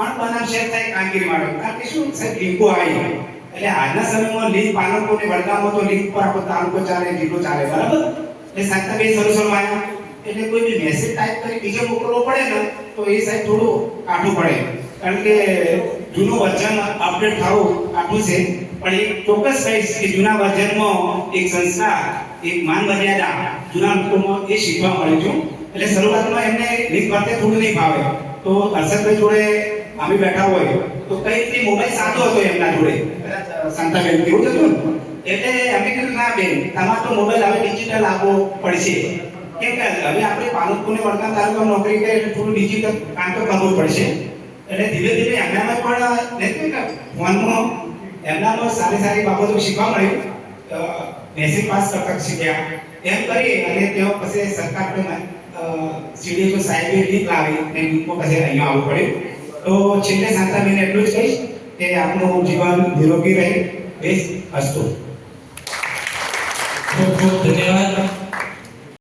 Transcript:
અણબનાવ share થાય કામગીરી માટે. કારણ કે શું સાહેબ લિંકો આવી એટલે આજના સમયમાં લિંક પાલનપુર ને વડગામમાં તો લિંક પર આપણો તાલુકો ચાલે જિલ્લો ચાલે બરાબર. એટલે શાંતાબેન શરૂમાં આવ્યા એટલે કોઈ બી મેસેજ ટાઈપ કરી બીજો મોકલવો પડે ને તો એ સાહેબ થોડું કાઠું પડે. કારણ કે જૂનું વર્ઝન અપડેટ થવું કાઠું છે. પણ એક ચોક્કસ કહીશ કે જૂના વર્ઝનમાં એક સંસ્કાર એક માન મર્યાદા જૂના લોકોમાં એ શીખવા મળ્યું છું. એટલે શરૂઆતમાં એમને લિંક કરતે થોડું નહીં ભાવે તો હર્ષદભાઈ જોડે અમે બેઠા હોય તો કઈ રીતે મોબાઈલ સાચો હતો એમના જોડે શાંતાબેન કેવું હતું એટલે અમે કીધું ના બેન તમારે તો મોબાઈલ હવે ડિજિટલ આપવો પડશે. કેમ કે હવે આપણે પાલનપુર ને વડગામ તાલુકામાં નોકરી કરીએ એટલે થોડું ડિજિટલ કામ તો કરવું પડશે. એટલે ધીરે ધીરે એમનામાં પણ નથી કે ફોનમાં એમનામાં સારી સારી બાબતો શીખવા મળ્યું. મેસેજ પાસ કરતા શીખ્યા એમ કરી અને તેઓ પછી સરકાર પણ સીડીઓ સાહેબે લિંક લાવી અને લિંકો પછી અહીંયા આવવું પડ્યું. તો છેલ્લે શાંતાબેન એટલું જ કહીશ કે આપણું જીવન નિરોગી રહે. બેસ્ટ અસ્તુ. ખૂબ ખૂબ ધન્યવાદ.